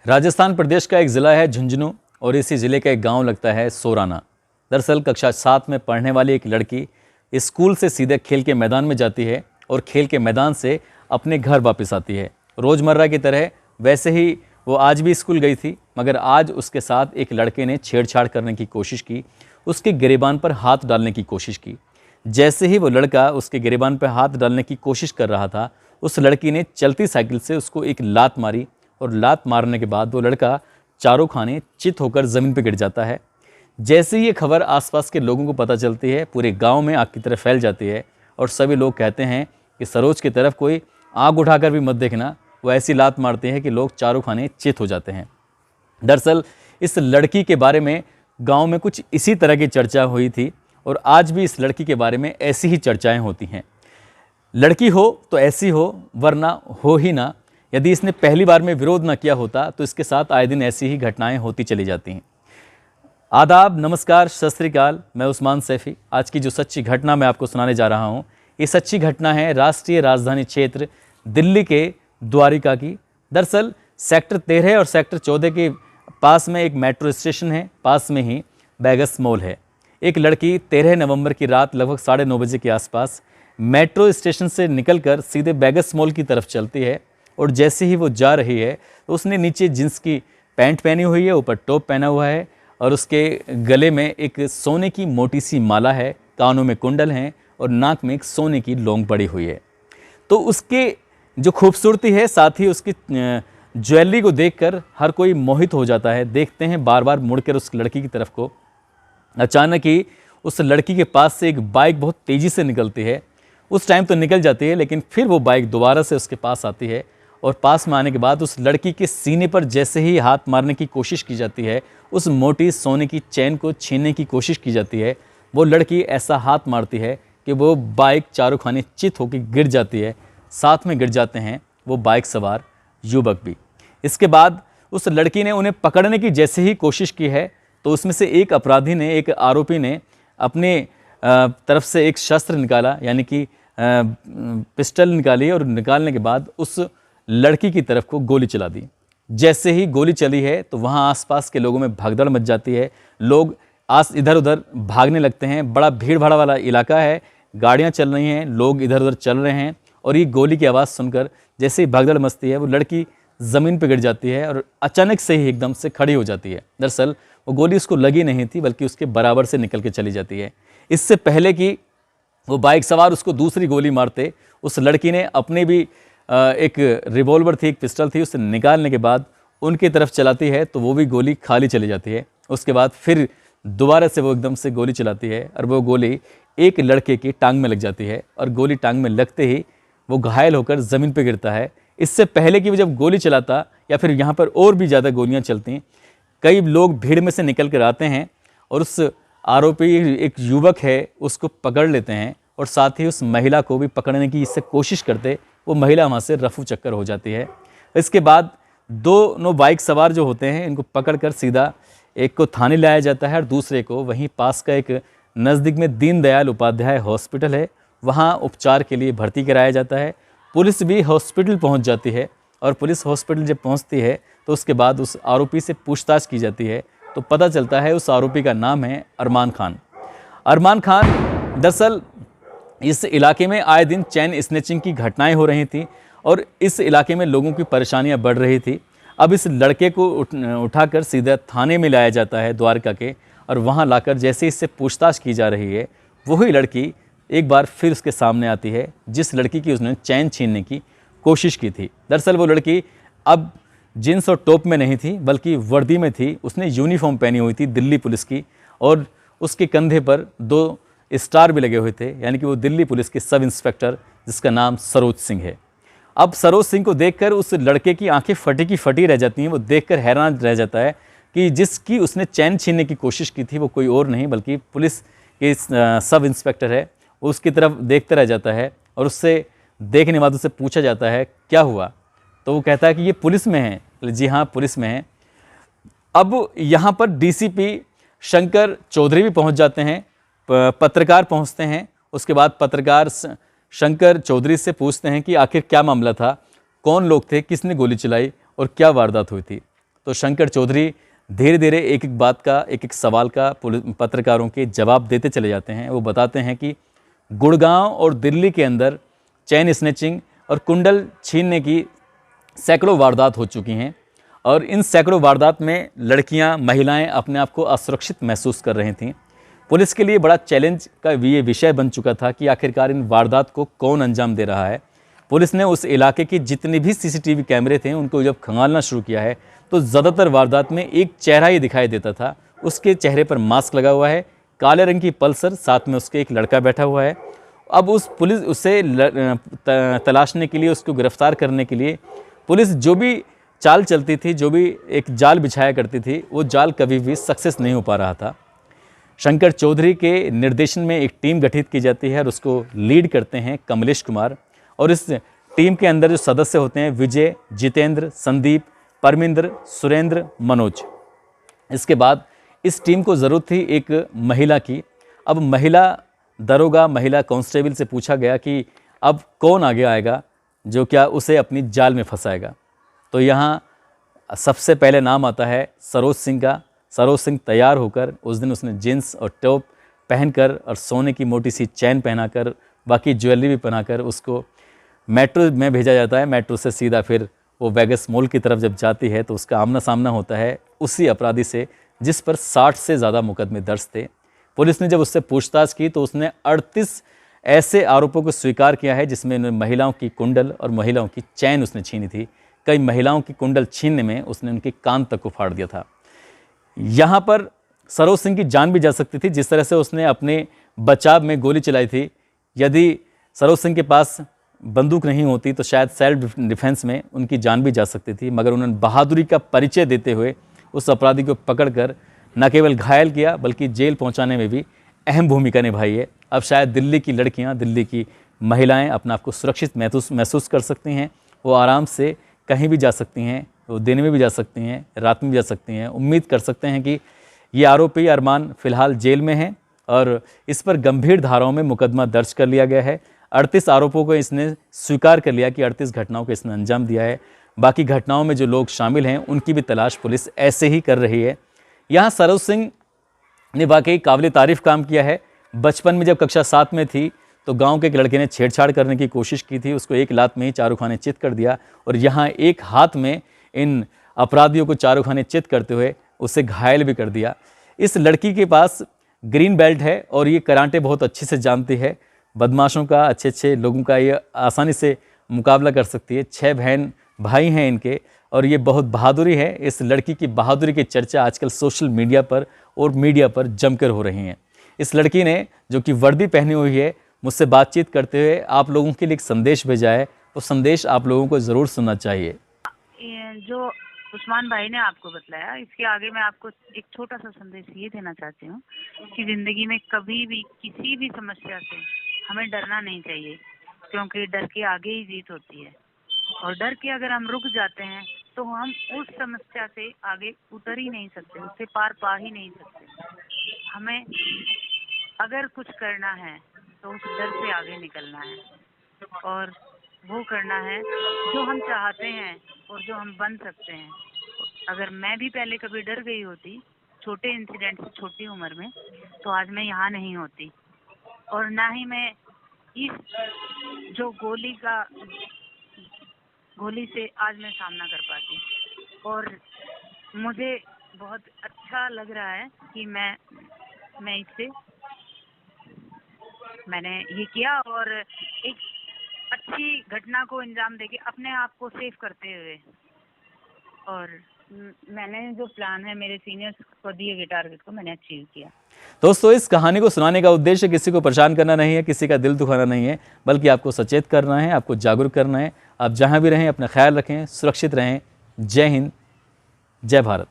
राजस्थान प्रदेश का एक ज़िला है झुंझुनू और इसी ज़िले का एक गांव लगता है सोराना। दरअसल कक्षा 7 में पढ़ने वाली एक लड़की स्कूल से सीधे खेल के मैदान में जाती है और खेल के मैदान से अपने घर वापस आती है। रोज़मर्रा की तरह वैसे ही वो आज भी स्कूल गई थी, मगर आज उसके साथ एक लड़के ने छेड़छाड़ करने की कोशिश की, उसके गिरेबान पर हाथ डालने की कोशिश की। जैसे ही वो लड़का उसके गिरेबान पर हाथ डालने की कोशिश कर रहा था, उस लड़की ने चलती साइकिल से उसको एक लात मारी और लात मारने के बाद वो लड़का चारों खाने चित होकर ज़मीन पर गिर जाता है। जैसे ही ये खबर आसपास के लोगों को पता चलती है, पूरे गांव में आग की तरह फैल जाती है और सभी लोग कहते हैं कि सरोज की तरफ कोई आग उठाकर भी मत देखना, वो ऐसी लात मारते हैं कि लोग चारों खाने चित हो जाते हैं। दरअसल इस लड़की के बारे में गांव में कुछ इसी तरह की चर्चा हुई थी और आज भी इस लड़की के बारे में ऐसी ही चर्चाएं होती हैं। लड़की हो तो ऐसी हो, वरना हो ही ना। यदि इसने पहली बार में विरोध न किया होता तो इसके साथ आए दिन ऐसी ही घटनाएं होती चली जाती हैं। आदाब, नमस्कार, सत श्री अकाल। मैं उस्मान सैफी। आज की जो सच्ची घटना मैं आपको सुनाने जा रहा हूँ, ये सच्ची घटना है राष्ट्रीय राजधानी क्षेत्र दिल्ली के द्वारिका की। दरअसल सेक्टर 13 और सेक्टर 14 के पास में एक मेट्रो स्टेशन है, पास में ही बैगस मॉल है। एक लड़की 13 नवंबर की रात लगभग 9:30 बजे के आसपास मेट्रो स्टेशन से निकलकर सीधे बैगस मॉल की तरफ चलती है और जैसे ही वो जा रही है तो उसने नीचे जींस की पैंट पहनी हुई है, ऊपर टॉप पहना हुआ है और उसके गले में एक सोने की मोटी सी माला है, कानों में कुंडल हैं और नाक में एक सोने की लौंग पड़ी हुई है। तो उसके जो खूबसूरती है, साथ ही उसकी ज्वेलरी को देखकर हर कोई मोहित हो जाता है। देखते हैं बार बार मुड़कर उस लड़की की तरफ को। अचानक ही उस लड़की के पास से एक बाइक बहुत तेज़ी से निकलती है। उस टाइम तो निकल जाती है, लेकिन फिर वो बाइक दोबारा से उसके पास आती है और पास में आने के बाद उस लड़की के सीने पर जैसे ही हाथ मारने की कोशिश की जाती है, उस मोटी सोने की चैन को छीनने की कोशिश की जाती है। वो लड़की ऐसा हाथ मारती है कि वो बाइक चारों खाने चित होकर गिर जाती है। साथ में गिर जाते हैं वो बाइक सवार युवक भी। इसके बाद उस लड़की ने उन्हें पकड़ने की जैसे ही कोशिश की है तो उसमें से एक अपराधी ने, एक आरोपी ने अपने तरफ से एक शस्त्र निकाला, यानी कि पिस्टल निकाली और निकालने के बाद उस लड़की की तरफ को गोली चला दी। जैसे ही गोली चली है तो वहाँ आसपास के लोगों में भगदड़ मच जाती है। लोग इधर उधर भागने लगते हैं। बड़ा भीड़ भाड़ वाला इलाका है, गाड़ियाँ चल रही हैं, लोग इधर उधर चल रहे हैं और ये गोली की आवाज़ सुनकर जैसे ही भगदड़ मचती है, वो लड़की ज़मीन पर गिर जाती है और अचानक से ही एकदम से खड़ी हो जाती है। दरअसल वो गोली उसको लगी नहीं थी, बल्कि उसके बराबर से निकल के चली जाती है। इससे पहले कि वो बाइक सवार उसको दूसरी गोली मारते, उस लड़की ने अपने भी एक रिवॉल्वर थी, एक पिस्टल थी, उसे निकालने के बाद उनकी तरफ चलाती है तो वो भी गोली खाली चली जाती है। उसके बाद फिर दोबारा से वो एकदम से गोली चलाती है और वो गोली एक लड़के की टांग में लग जाती है और गोली टांग में लगते ही वो घायल होकर ज़मीन पर गिरता है। इससे पहले कि वो जब गोली चलाता, या फिर यहाँ पर और भी ज़्यादा गोलियाँ चलती, कई लोग भीड़ में से निकल कर आते हैं और उस आरोपी एक युवक है उसको पकड़ लेते हैं और साथ ही उस महिला को भी पकड़ने की इससे कोशिश करते, वो महिला वहाँ से रफू चक्कर हो जाती है। इसके बाद दोनों बाइक सवार जो होते हैं, इनको पकड़कर सीधा एक को थाने लाया जाता है और दूसरे को वहीं पास का एक नज़दीक में दीनदयाल उपाध्याय हॉस्पिटल है, वहाँ उपचार के लिए भर्ती कराया जाता है। पुलिस भी हॉस्पिटल पहुँच जाती है और पुलिस हॉस्पिटल जब पहुँचती है तो उसके बाद उस आरोपी से पूछताछ की जाती है तो पता चलता है उस आरोपी का नाम है अरमान खान। अरमान खान दरअसल इस इलाके में आए दिन चैन स्नैचिंग की घटनाएं हो रही थी और इस इलाके में लोगों की परेशानियां बढ़ रही थी। अब इस लड़के को उठाकर सीधा थाने में लाया जाता है द्वारका के, और वहां लाकर जैसे इससे पूछताछ की जा रही है, वही लड़की एक बार फिर उसके सामने आती है जिस लड़की की उसने चैन छीनने की कोशिश की थी। दरअसल वो लड़की अब जींस और टॉप में नहीं थी, बल्कि वर्दी में थी। उसने यूनिफॉर्म पहनी हुई थी दिल्ली पुलिस की और उसके कंधे पर 2 स्टार भी लगे हुए थे, यानी कि वो दिल्ली पुलिस के सब इंस्पेक्टर, जिसका नाम सरोज सिंह है। अब सरोज सिंह को देखकर उस लड़के की आंखें फटी की फटी रह जाती हैं। वो देखकर हैरान रह जाता है कि जिसकी उसने चैन छीनने की कोशिश की थी वो कोई और नहीं बल्कि पुलिस के सब इंस्पेक्टर है। वो उसकी तरफ देखता रह जाता है और उससे देखने के बाद उससे पूछा जाता है क्या हुआ, तो वो कहता है कि ये पुलिस में है। जी हाँ, पुलिस में है। अब यहाँ पर डीसीपी शंकर चौधरी भी पहुँच जाते हैं, पत्रकार पहुँचते हैं। उसके बाद पत्रकार शंकर चौधरी से पूछते हैं कि आखिर क्या मामला था, कौन लोग थे, किसने गोली चलाई और क्या वारदात हुई थी। तो शंकर चौधरी धीरे धीरे एक एक बात का, एक एक सवाल का पत्रकारों के जवाब देते चले जाते हैं। वो बताते हैं कि गुड़गांव और दिल्ली के अंदर चेन स्नैचिंग और कुंडल छीनने की सैकड़ों वारदात हो चुकी हैं और इन सैकड़ों वारदात में लड़कियां, महिलाएं अपने आप को असुरक्षित महसूस कर रही थीं। पुलिस के लिए बड़ा चैलेंज का ये विषय बन चुका था कि आखिरकार इन वारदात को कौन अंजाम दे रहा है। पुलिस ने उस इलाके की जितने भी सीसीटीवी कैमरे थे उनको जब खंगालना शुरू किया है तो ज़्यादातर वारदात में एक चेहरा ही दिखाई देता था। उसके चेहरे पर मास्क लगा हुआ है, काले रंग की पल्सर, साथ में उसके एक लड़का बैठा हुआ है। अब उस पुलिस उसे तलाशने के लिए, उसको गिरफ्तार करने के लिए पुलिस जो भी चाल चलती थी, जो भी एक जाल बिछाया करती थी, वो जाल कभी भी सक्सेस नहीं हो पा रहा था। शंकर चौधरी के निर्देशन में एक टीम गठित की जाती है और उसको लीड करते हैं कमलेश कुमार। और इस टीम के अंदर जो सदस्य होते हैं विजय, जितेंद्र, संदीप, परमिंद्र, सुरेंद्र, मनोज। इसके बाद इस टीम को ज़रूरत थी एक महिला की। अब महिला दरोगा, महिला कांस्टेबल से पूछा गया कि अब कौन आगे आएगा जो क्या उसे अपनी जाल में फंसाएगा। तो यहाँ सबसे पहले नाम आता है सरोज सिंह का। सरोज सिंह तैयार होकर, उस दिन उसने जीन्स और टॉप पहनकर और सोने की मोटी सी चैन पहनाकर, बाकी ज्वेलरी भी पहनाकर उसको मेट्रो में भेजा जाता है। मेट्रो से सीधा फिर वो वेगस मॉल की तरफ जब जाती है तो उसका आमना सामना होता है उसी अपराधी से जिस पर 60 से ज़्यादा मुकदमे दर्ज थे। पुलिस ने जब उससे पूछताछ की तो उसने 38 ऐसे आरोपों को स्वीकार किया है जिसमें महिलाओं की कुंडल और महिलाओं की चैन उसने छीनी थी। कई महिलाओं की कुंडल छीनने में उसने उनके कान तक को फाड़ दिया था। यहाँ पर सरोज सिंह की जान भी जा सकती थी। जिस तरह से उसने अपने बचाव में गोली चलाई थी, यदि सरोज सिंह के पास बंदूक नहीं होती तो शायद सेल्फ डिफेंस में उनकी जान भी जा सकती थी, मगर उन्होंने बहादुरी का परिचय देते हुए उस अपराधी को पकड़कर न केवल घायल किया बल्कि जेल पहुंचाने में भी अहम भूमिका निभाई है। अब शायद दिल्ली की लड़कियां, दिल्ली की महिलाएं अपने आप को सुरक्षित महसूस कर सकती हैं। वो आराम से कहीं भी जा सकती हैं, वो दिन में भी जा सकती हैं, रात में भी जा सकती हैं। उम्मीद कर सकते हैं कि ये आरोपी अरमान फ़िलहाल जेल में है और इस पर गंभीर धाराओं में मुकदमा दर्ज कर लिया गया है। 38 आरोपों को इसने स्वीकार कर लिया कि 38 घटनाओं को इसने अंजाम दिया है। बाकी घटनाओं में जो लोग शामिल हैं उनकी भी तलाश पुलिस ऐसे ही कर रही है। यहाँ सरोज सिंह ने वाकई काबिल तारीफ़ काम किया है। बचपन में जब कक्षा 7 में थी तो गांव के एक लड़के ने छेड़छाड़ करने की कोशिश की थी, उसको एक लात में ही चारों खाने चित कर दिया और यहाँ एक हाथ में इन अपराधियों को चारों खाने चित करते हुए उसे घायल भी कर दिया। इस लड़की के पास ग्रीन बेल्ट है और ये कराटे बहुत अच्छे से जानती है। बदमाशों का, अच्छे लोगों का ये आसानी से मुकाबला कर सकती है। 6 बहन भाई हैं इनके और ये बहुत बहादुरी है। इस लड़की की बहादुरी की चर्चा आजकल सोशल मीडिया पर और मीडिया पर जमकर हो रही हैं। इस लड़की ने जो कि वर्दी पहनी हुई है, मुझसे बातचीत करते हुए आप लोगों के लिए एक संदेश भेजा है। वो संदेश आप लोगों को ज़रूर सुनना चाहिए। जो उस्मान भाई ने आपको बतलाया, इसके आगे मैं आपको एक छोटा सा संदेश ये देना चाहती हूँ कि ज़िंदगी में कभी भी किसी भी समस्या से हमें डरना नहीं चाहिए, क्योंकि डर के आगे ही जीत होती है। और डर के अगर हम रुक जाते हैं तो हम उस समस्या से आगे उतर ही नहीं सकते, उससे पार पा ही नहीं सकते। हमें अगर कुछ करना है तो उस डर से आगे निकलना है और वो करना है जो हम चाहते हैं और जो हम बन सकते हैं। अगर मैं भी पहले कभी डर गई होती छोटे इंसिडेंट से, छोटी उम्र में, तो आज मैं यहाँ नहीं होती और ना ही मैं इस जो गोली से आज मैं सामना कर पाती। और मुझे बहुत अच्छा लग रहा है कि मैंने ये किया और एक अच्छी घटना को अंजाम देके अपने आप को सेव करते हुए, और मैंने जो प्लान है मेरे सीनियर्स को दिए गए टारगेट को मैंने अचीव किया। दोस्तों, इस कहानी को सुनाने का उद्देश्य किसी को परेशान करना नहीं है, किसी का दिल दुखाना नहीं है, बल्कि आपको सचेत करना है, आपको जागरूक करना है। आप जहां भी रहें अपना ख्याल रखें, सुरक्षित रहें। जय हिंद, जय भारत।